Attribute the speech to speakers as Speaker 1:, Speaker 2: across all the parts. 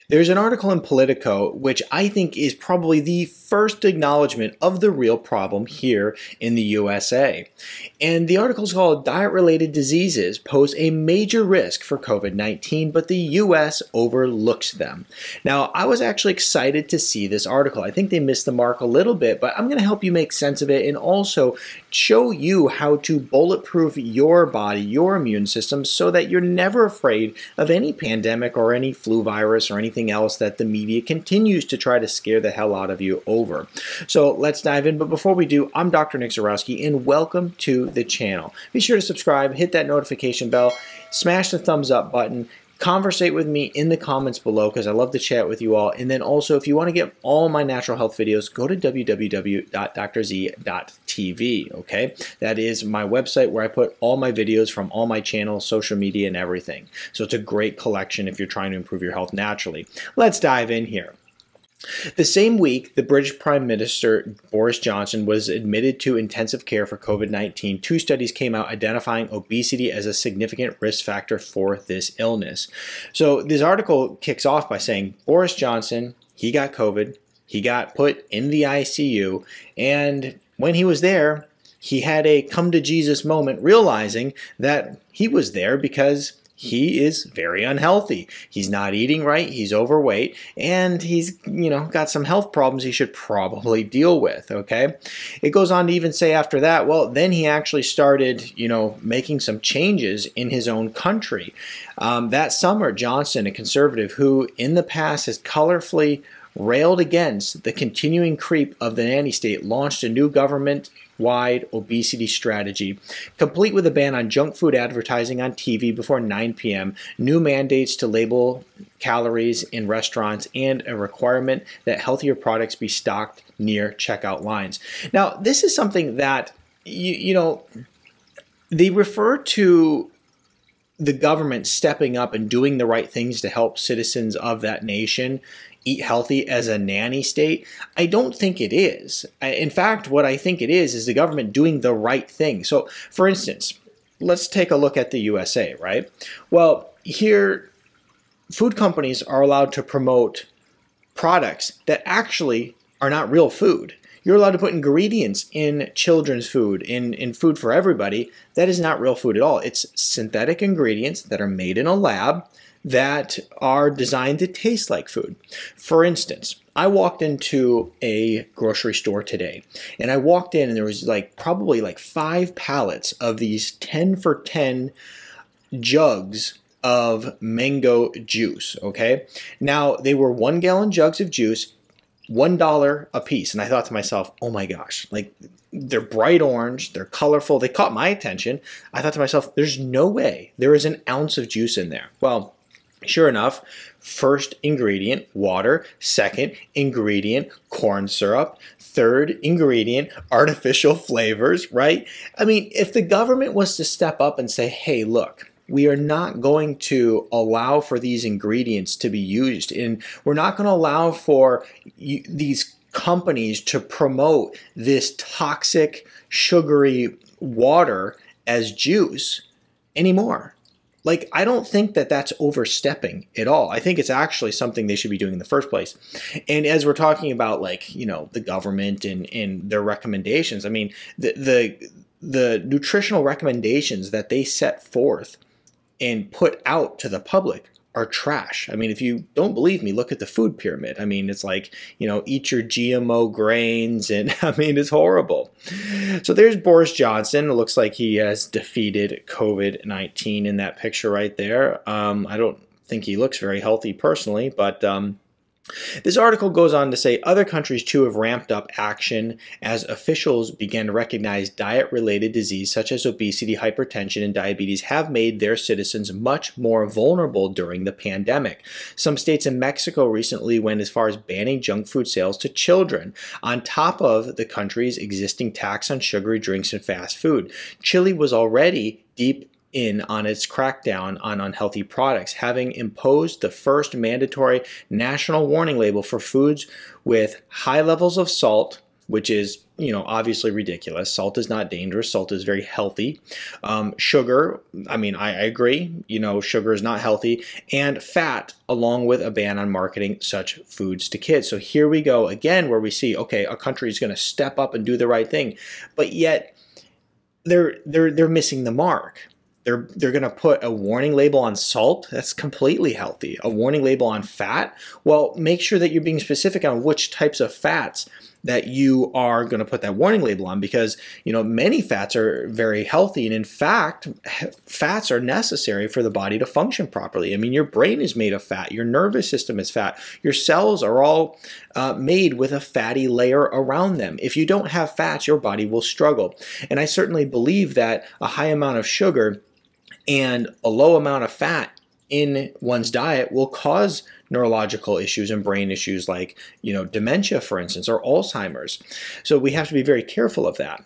Speaker 1: There's an article in Politico which I think is probably the first acknowledgement of the real problem here in the USA. And the article is called "Diet-Related Diseases Pose a Major Risk for COVID-19, but the US Overlooks Them." Now, I was actually excited to see this article. I think they missed the mark a little bit, but I'm going to help you make sense of it and also show you how to bulletproof your body, your immune system, so that you're never afraid of any pandemic or any flu virus or anything else that the media continues to try to scare the hell out of you over. So let's dive in. But before we do, I'm Dr. Nick Zarowski, and welcome to the channel. Be sure to subscribe, hit that notification bell, smash the thumbs up button, conversate with me in the comments below because I love to chat with you all. And then also, if you want to get all my natural health videos, go to www.drz.tv, okay? That is my website where I put all my videos from all my channels, social media, and everything. So it's a great collection if you're trying to improve your health naturally. Let's dive in here. The same week, the British Prime Minister Boris Johnson was admitted to intensive care for COVID-19. Two studies came out identifying obesity as a significant risk factor for this illness. So this article kicks off by saying Boris Johnson, he got COVID, he got put in the ICU, and when he was there, he had a come to Jesus moment, realizing that he was there because he is very unhealthy. He's not eating right, he's overweight, and he's, got some health problems he should probably deal with, okay? It goes on to even say after that, well, then he actually started, making some changes in his own country. That summer, Johnson, a conservative who in the past has colorfully railed against the continuing creep of the nanny state, launched a new government-wide obesity strategy, complete with a ban on junk food advertising on TV before 9 p.m., new mandates to label calories in restaurants, and a requirement that healthier products be stocked near checkout lines. Now, this is something that, they refer to the government stepping up and doing the right things to help citizens of that nation eat healthy as a nanny state. I don't think it is. In fact, what I think it is the government doing the right thing. So, for instance, let's take a look at the USA, right? Well, here, food companies are allowed to promote products that actually are not real food. You're allowed to put ingredients in children's food, in food for everybody. That is not real food at all. It's synthetic ingredients that are made in a lab that are designed to taste like food. For instance, I walked into a grocery store today, and I walked in and there was probably 5 pallets of these 10 for 10 jugs of mango juice, okay? Now, they were 1-gallon jugs of juice, $1 a piece. And I thought to myself, oh my gosh, they're bright orange, they're colorful, they caught my attention. I thought to myself, there's no way there is an ounce of juice in there. Well, sure enough, first ingredient, water. Second ingredient, corn syrup. Third ingredient, artificial flavors, right? I mean, if the government was to step up and say, hey, look, we are not going to allow for these ingredients to be used, and we're not going to allow for these companies to promote this toxic, sugary water as juice anymore. I don't think that that's overstepping at all. I think it's actually something they should be doing in the first place. And as we're talking about, the government and their recommendations, I mean, the nutritional recommendations that they set forth and put out to the public are trash. I mean, if you don't believe me, look at the food pyramid. I mean, it's eat your GMO grains, and I mean, it's horrible. So there's Boris Johnson. It looks like he has defeated COVID-19 in that picture right there. I don't think he looks very healthy personally, but this article goes on to say other countries too have ramped up action as officials began to recognize diet-related disease such as obesity, hypertension, and diabetes have made their citizens much more vulnerable during the pandemic. Some states in Mexico recently went as far as banning junk food sales to children, on top of the country's existing tax on sugary drinks and fast food. Chile was already deep in on its crackdown on unhealthy products, having imposed the first mandatory national warning label for foods with high levels of salt, which is obviously ridiculous. Salt is not dangerous. Salt is very healthy. Sugar, I mean, I agree. Sugar is not healthy. And fat, along with a ban on marketing such foods to kids. So here we go again, where we see, okay, a country is going to step up and do the right thing, but yet they're missing the mark. They're going to put a warning label on salt. That's completely healthy. A warning label on fat. Well, make sure that you're being specific on which types of fats that you are going to put that warning label on, because many fats are very healthy, and in fact, fats are necessary for the body to function properly. I mean, your brain is made of fat, your nervous system is fat, your cells are all made with a fatty layer around them. If you don't have fats, your body will struggle. And I certainly believe that a high amount of sugar and a low amount of fat in one's diet will cause neurological issues and brain issues like, dementia, for instance, or Alzheimer's. So we have to be very careful of that.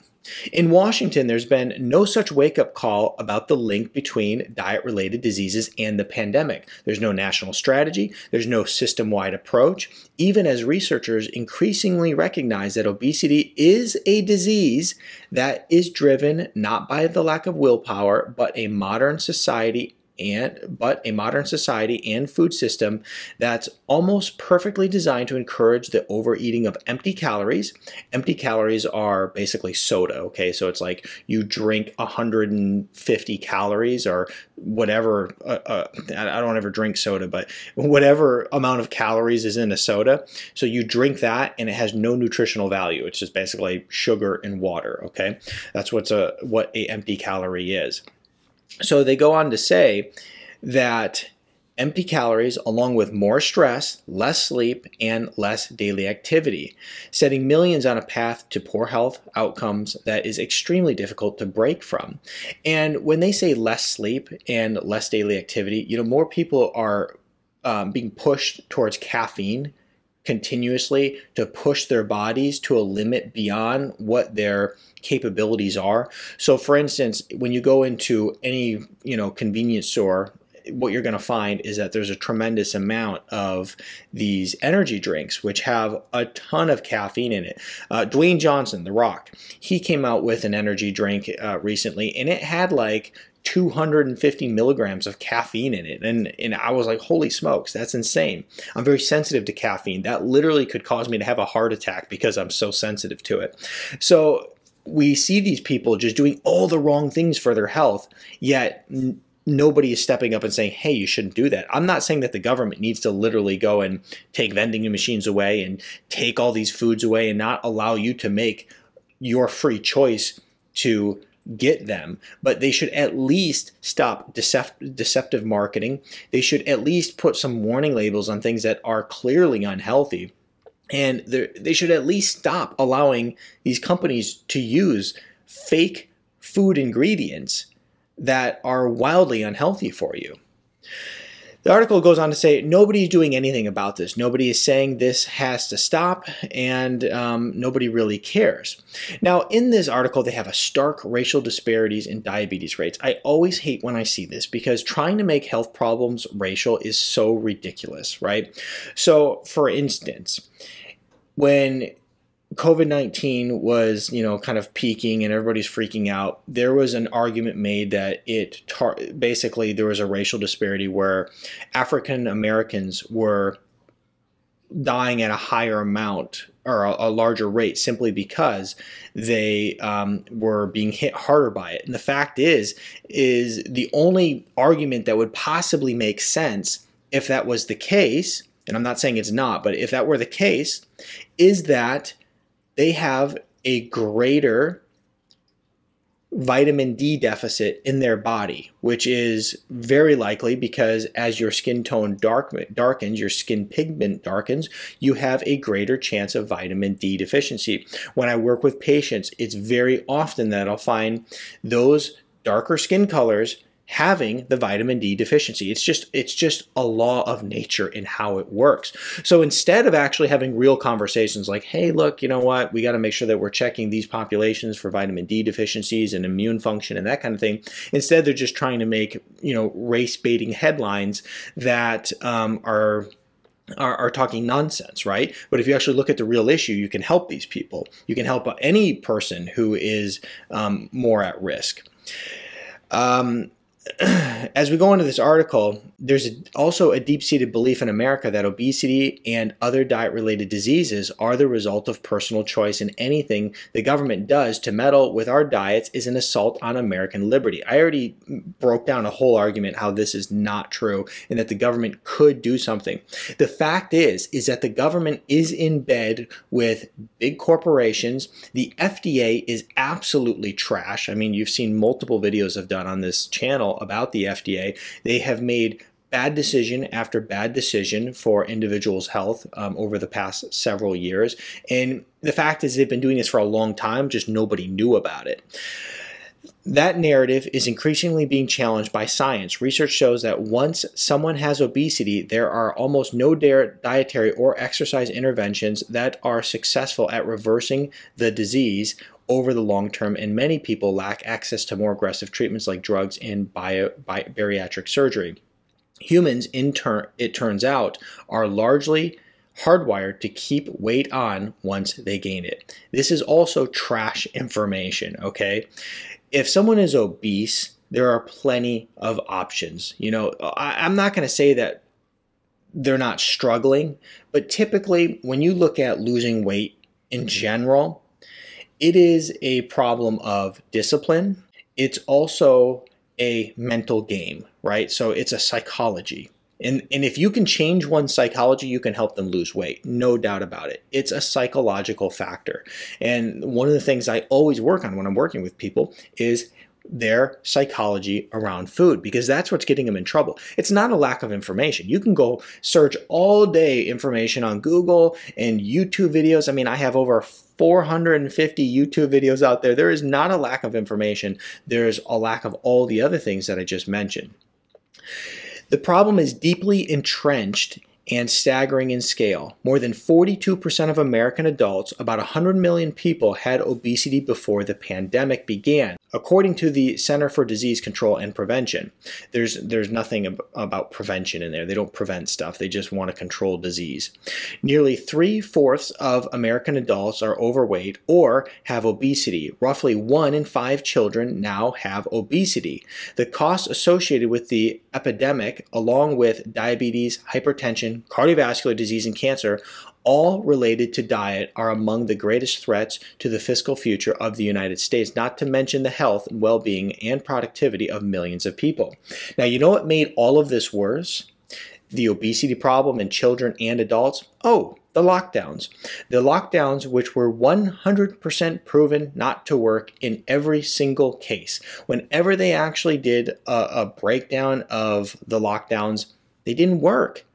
Speaker 1: In Washington, there's been no such wake-up call about the link between diet-related diseases and the pandemic. There's no national strategy. There's no system-wide approach, even as researchers increasingly recognize that obesity is a disease that is driven not by the lack of willpower, but a modern society and food system that's almost perfectly designed to encourage the overeating of empty calories. Empty calories are basically soda, okay? So it's like you drink 150 calories or whatever. I don't ever drink soda, but whatever amount of calories is in a soda. So you drink that and it has no nutritional value. It's just basically sugar and water, okay? That's what a empty calorie is. So they go on to say that empty calories, along with more stress, less sleep, and less daily activity, setting millions on a path to poor health outcomes that is extremely difficult to break from. And when they say less sleep and less daily activity, more people are being pushed towards caffeine continuously to push their bodies to a limit beyond what their capabilities are. So for instance, when you go into any, convenience store, what you're going to find is that there's a tremendous amount of these energy drinks, which have a ton of caffeine in it. Dwayne Johnson, The Rock, he came out with an energy drink recently, and it had like 250 milligrams of caffeine in it. And I was like, holy smokes, that's insane. I'm very sensitive to caffeine. That literally could cause me to have a heart attack because I'm so sensitive to it. So we see these people just doing all the wrong things for their health, yet nobody is stepping up and saying, hey, you shouldn't do that. I'm not saying that the government needs to literally go and take vending machines away and take all these foods away and not allow you to make your free choice to get them, but they should at least stop deceptive marketing. They should at least put some warning labels on things that are clearly unhealthy. And they should at least stop allowing these companies to use fake food ingredients that are wildly unhealthy for you. The article goes on to say nobody's doing anything about this. Nobody is saying this has to stop, and nobody really cares. Now, in this article, they have a stark racial disparities in diabetes rates. I always hate when I see this because trying to make health problems racial is so ridiculous, right? So, for instance, when COVID-19 was, kind of peaking and everybody's freaking out, there was an argument made that basically there was a racial disparity where African Americans were dying at a higher amount or a larger rate simply because they were being hit harder by it. And the fact is the only argument that would possibly make sense if that was the case, and I'm not saying it's not, but if that were the case, is that they have a greater vitamin D deficit in their body, which is very likely because as your skin tone darkens, your skin pigment darkens, you have a greater chance of vitamin D deficiency. When I work with patients, it's very often that I'll find those darker skin colors having the vitamin D deficiency. It's just a law of nature in how it works. So instead of actually having real conversations like, hey, look, you know what, we got to make sure that we're checking these populations for vitamin D deficiencies and immune function and that kind of thing, instead they're just trying to make, race baiting headlines that are are talking nonsense, right? But if you actually look at the real issue, you can help these people. You can help any person who is more at risk. As we go into this article, there's also a deep-seated belief in America that obesity and other diet-related diseases are the result of personal choice, and anything the government does to meddle with our diets is an assault on American liberty. I already broke down a whole argument how this is not true and that the government could do something. The fact is that the government is in bed with big corporations. The FDA is absolutely trash. I mean, you've seen multiple videos I've done on this channel about the FDA. They have made bad decision after bad decision for individuals' health over the past several years. And the fact is they've been doing this for a long time, just nobody knew about it. That narrative is increasingly being challenged by science. Research shows that once someone has obesity, there are almost no dietary or exercise interventions that are successful at reversing the disease over the long term, and many people lack access to more aggressive treatments like drugs and bariatric surgery. Humans, in turn, it turns out, are largely hardwired to keep weight on once they gain it. This is also trash information, okay? If someone is obese, there are plenty of options. You know, I'm not going to say that they're not struggling, but typically when you look at losing weight in general, it is a problem of discipline. It's also a mental game, right? So it's a psychology. And if you can change one's psychology, you can help them lose weight. No doubt about it. It's a psychological factor. And one of the things I always work on when I'm working with people is their psychology around food, because that's what's getting them in trouble. It's not a lack of information. You can go search all day information on Google and YouTube videos. I mean, I have over 450 YouTube videos out there. There is not a lack of information. There's a lack of all the other things that I just mentioned. The problem is deeply entrenched and staggering in scale. More than 42% of American adults, about 100 million people, had obesity before the pandemic began, according to the Center for Disease Control and Prevention. There's nothing about prevention in there. They don't prevent stuff. They just want to control disease. Nearly 3/4 of American adults are overweight or have obesity. Roughly 1 in 5 children now have obesity. The costs associated with the epidemic, along with diabetes, hypertension, cardiovascular disease, and cancer, all related to diet, are among the greatest threats to the fiscal future of the United States, not to mention the health and well-being and productivity of millions of people. Now, you know what made all of this worse? The obesity problem in children and adults? Oh, the lockdowns. The lockdowns, which were 100% proven not to work in every single case. Whenever they actually did a breakdown of the lockdowns, they didn't work.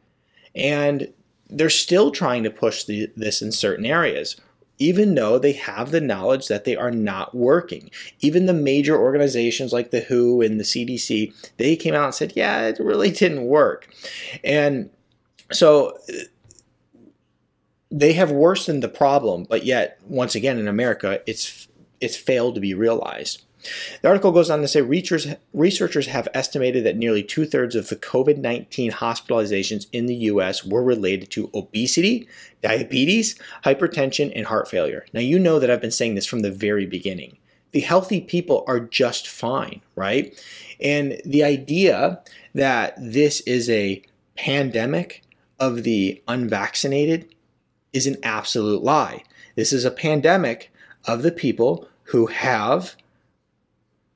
Speaker 1: And they're still trying to push this in certain areas, even though they have the knowledge that they are not working. Even the major organizations like the WHO and the CDC, they came out and said, yeah, it really didn't work. And so they have worsened the problem, but yet, once again, in America, it's failed to be realized. The article goes on to say researchers have estimated that nearly 2/3 of the COVID-19 hospitalizations in the U.S. were related to obesity, diabetes, hypertension, and heart failure. Now, you know that I've been saying this from the very beginning. The healthy people are just fine, right? And the idea that this is a pandemic of the unvaccinated is an absolute lie. This is a pandemic of the people who have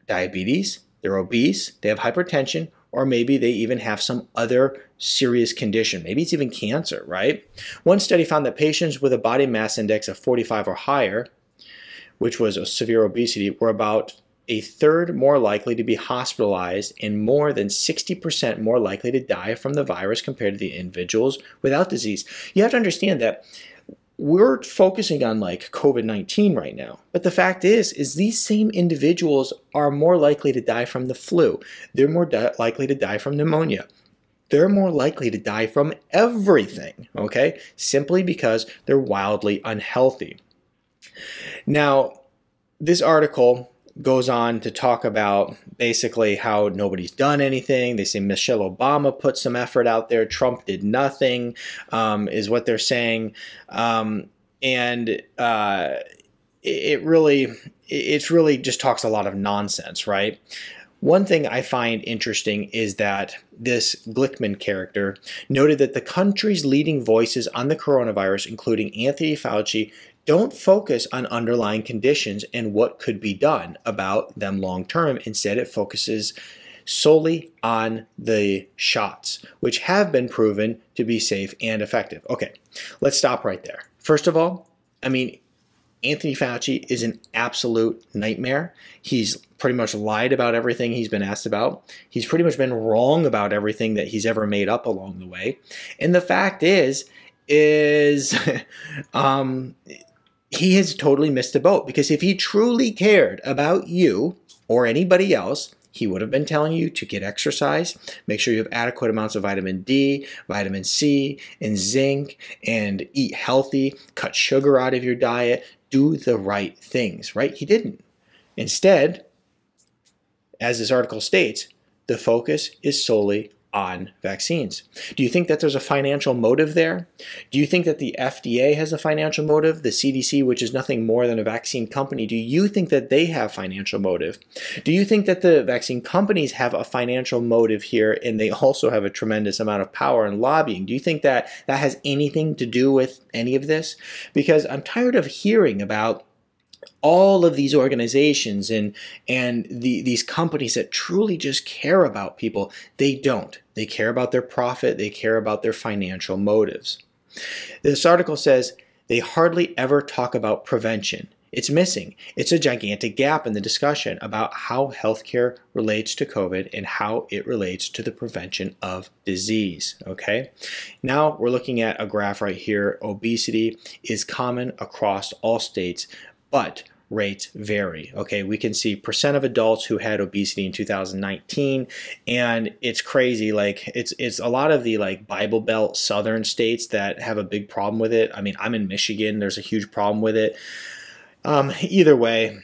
Speaker 1: diabetes, they're obese, they have hypertension, or maybe they even have some other serious condition. Maybe it's even cancer, right? One study found that patients with a body mass index of 45 or higher, which was a severe obesity, were about 1/3 more likely to be hospitalized and more than 60% more likely to die from the virus compared to the individuals without disease. You have to understand that we're focusing on like COVID-19 right now, but the fact is these same individuals are more likely to die from the flu. They're more likely to die from pneumonia. They're more likely to die from everything, okay? Simply because they're wildly unhealthy. Now, this article goes on to talk about basically how nobody's done anything. They say Michelle Obama put some effort out there. Trump did nothing, is what they're saying. And it's really just talks a lot of nonsense, right? One thing I find interesting is that this Glickman character noted that the country's leading voices on the coronavirus, including Anthony Fauci, don't focus on underlying conditions and what could be done about them long term. Instead, it focuses solely on the shots, which have been proven to be safe and effective. Okay, let's stop right there. First of all, I mean, Anthony Fauci is an absolute nightmare. He's pretty much lied about everything he's been asked about. He's pretty much been wrong about everything that he's ever made up along the way. And the fact is he has totally missed the boat, because if he truly cared about you or anybody else, he would have been telling you to get exercise, make sure you have adequate amounts of vitamin D, vitamin C, and zinc, and eat healthy, cut sugar out of your diet, do the right things, right? He didn't. Instead, as this article states, the focus is solely on vaccines. Do you think that there's a financial motive there? Do you think that the FDA has a financial motive? The CDC, which is nothing more than a vaccine company, do you think that they have financial motive? Do you think that the vaccine companies have a financial motive here, and they also have a tremendous amount of power and lobbying? Do you think that that has anything to do with any of this? Because I'm tired of hearing about all of these organizations and these companies that truly just care about people. They don't. They care about their profit. They care about their financial motives. This article says they hardly ever talk about prevention. It's missing. It's a gigantic gap in the discussion about how healthcare relates to COVID and how it relates to the prevention of disease. Okay. Now we're looking at a graph right here. Obesity is common across all states, but rates vary. Okay, we can see percent of adults who had obesity in 2019, and it's crazy. Like it's a lot of the like Bible Belt southern states that have a big problem with it. I mean, I'm in Michigan. There's a huge problem with it. Either way,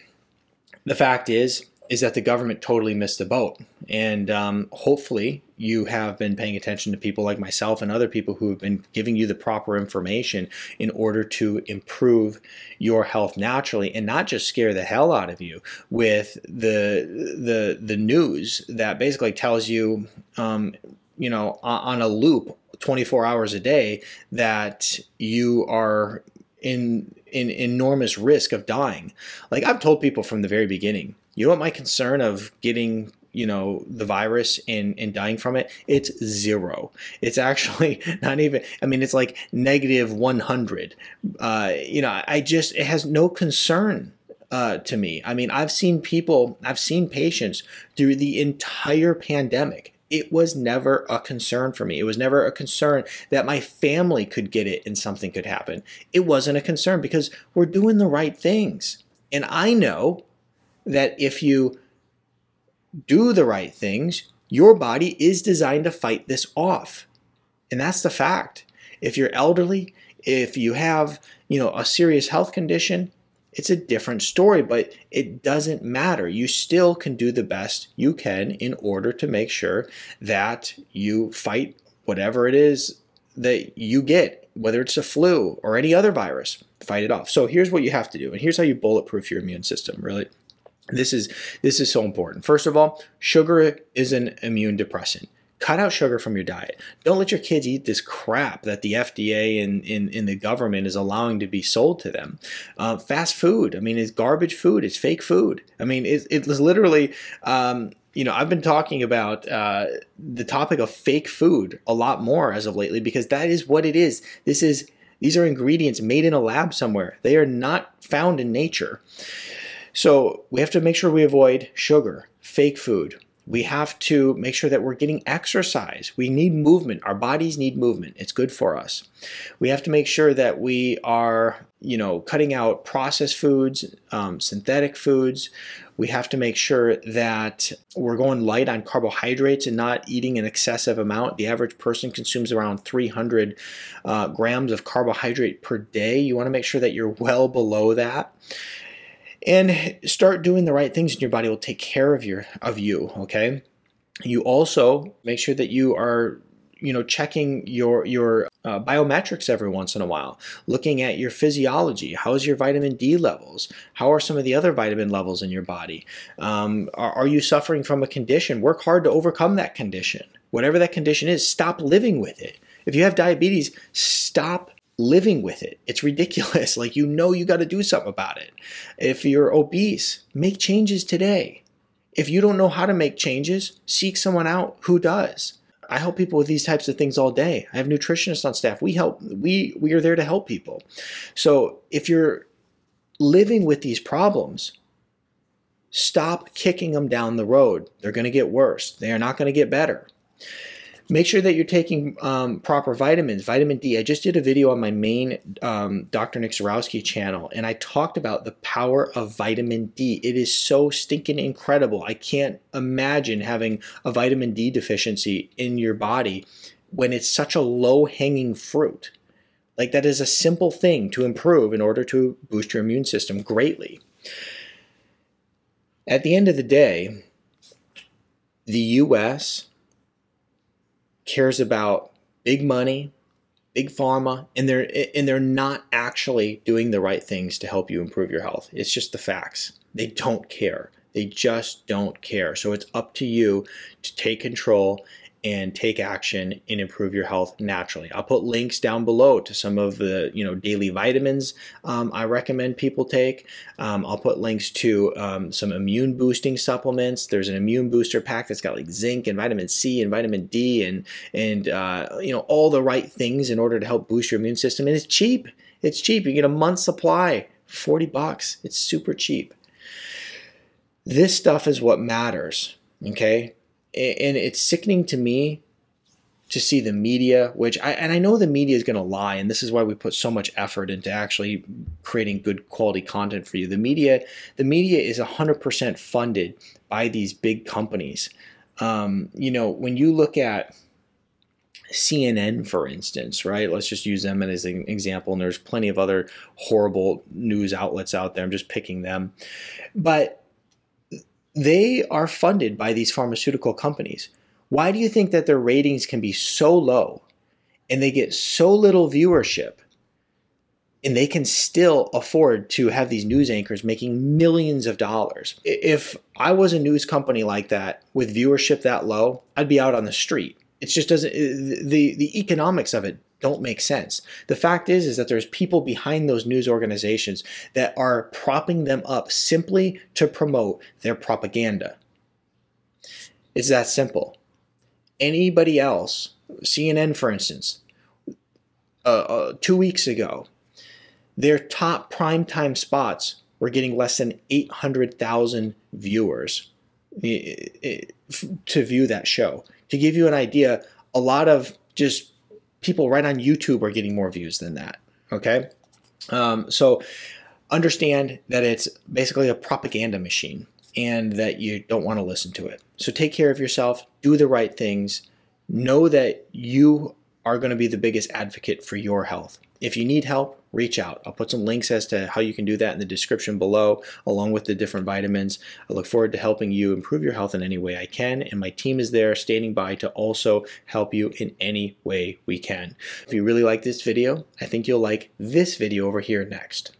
Speaker 1: the fact is that the government totally missed the boat. And hopefully you have been paying attention to people like myself and other people who have been giving you the proper information in order to improve your health naturally, and not just scare the hell out of you with the news that basically tells you, you know, on a loop 24 hours a day that you are in enormous risk of dying. Like I've told people from the very beginning, you know what my concern of getting, you know, the virus and dying from it? It's zero. It's actually not even, I mean, it's like negative 100. You know, it has no concern to me. I mean, I've seen patients through the entire pandemic. It was never a concern for me. It was never a concern that my family could get it and something could happen. It wasn't a concern because we're doing the right things. And I know that if you do the right things, your body is designed to fight this off. And that's the fact. If you're elderly, if you have, you know, a serious health condition, it's a different story, but it doesn't matter. You still can do the best you can in order to make sure that you fight whatever it is that you get, whether it's a flu or any other virus, fight it off. So here's what you have to do, and here's how you bulletproof your immune system, really. This is so important. First of all, sugar is an immune depressant. Cut out sugar from your diet. Don't let your kids eat this crap that the FDA and the government is allowing to be sold to them. Fast food, I mean, it's garbage food. It's fake food. I mean, it's literally, you know, I've been talking about the topic of fake food a lot more as of lately, because that is what it is. These are ingredients made in a lab somewhere. They are not found in nature. So we have to make sure we avoid sugar, fake food. We have to make sure that we're getting exercise. We need movement. Our bodies need movement. It's good for us. We have to make sure that we are, you know, cutting out processed foods, synthetic foods. We have to make sure that we're going light on carbohydrates and not eating an excessive amount. The average person consumes around 300 grams of carbohydrate per day. You want to make sure that you're well below that. And start doing the right things, and your body will take care of you, okay? You also make sure that you are checking your biometrics every once in a while, looking at your physiology. How's your vitamin D levels? How are some of the other vitamin levels in your body? Are you suffering from a condition? Work hard to overcome that condition. Whatever that condition is, stop living with it. If you have diabetes, stop living with it. It's ridiculous. Like, you got to do something about it. If you're obese, make changes today. If you don't know how to make changes, seek someone out who does. I help people with these types of things all day. I have nutritionists on staff. We are there to help people. So if you're living with these problems, stop kicking them down the road. They're going to get worse. They are not going to get better. Make sure that you're taking proper vitamins, vitamin D. I just did a video on my main Dr. Nick Zarowski channel, and I talked about the power of vitamin D. It is so stinking incredible. I can't imagine having a vitamin D deficiency in your body when it's such a low-hanging fruit. Like, that is a simple thing to improve in order to boost your immune system greatly. At the end of the day, the U.S. cares about big money, big pharma, and they're not actually doing the right things to help you improve your health. It's just the facts. They don't care. They just don't care. So it's up to you to take control and take action and improve your health naturally. I'll put links down below to some of the daily vitamins I recommend people take. I'll put links to some immune boosting supplements. There's an immune booster pack that's got like zinc and vitamin C and vitamin D and all the right things in order to help boost your immune system. And it's cheap. It's cheap. You get a month's supply for $40. It's super cheap. This stuff is what matters, okay? And it's sickening to me to see the media, which I know the media is going to lie, and this is why we put so much effort into actually creating good quality content for you. The media is 100% funded by these big companies. When you look at CNN, for instance, right? Let's just use them as an example, and there's plenty of other horrible news outlets out there. I'm just picking them. But they are funded by these pharmaceutical companies. Why do you think that their ratings can be so low and they get so little viewership and they can still afford to have these news anchors making millions of dollars? If I was a news company like that with viewership that low, I'd be out on the street. It just doesn't, the economics of it don't make sense. The fact is that there's people behind those news organizations that are propping them up simply to promote their propaganda. It's that simple. Anybody else, CNN for instance, 2 weeks ago, their top primetime spots were getting less than 800,000 viewers to view that show. To give you an idea, a lot of just people right on YouTube are getting more views than that, okay? So understand that it's basically a propaganda machine and that you don't want to listen to it. So take care of yourself, do the right things, know that you are going to be the biggest advocate for your health. If you need help, reach out. I'll put some links as to how you can do that in the description below, along with the different vitamins. I look forward to helping you improve your health in any way I can, and my team is there standing by to also help you in any way we can. If you really like this video, I think you'll like this video over here next.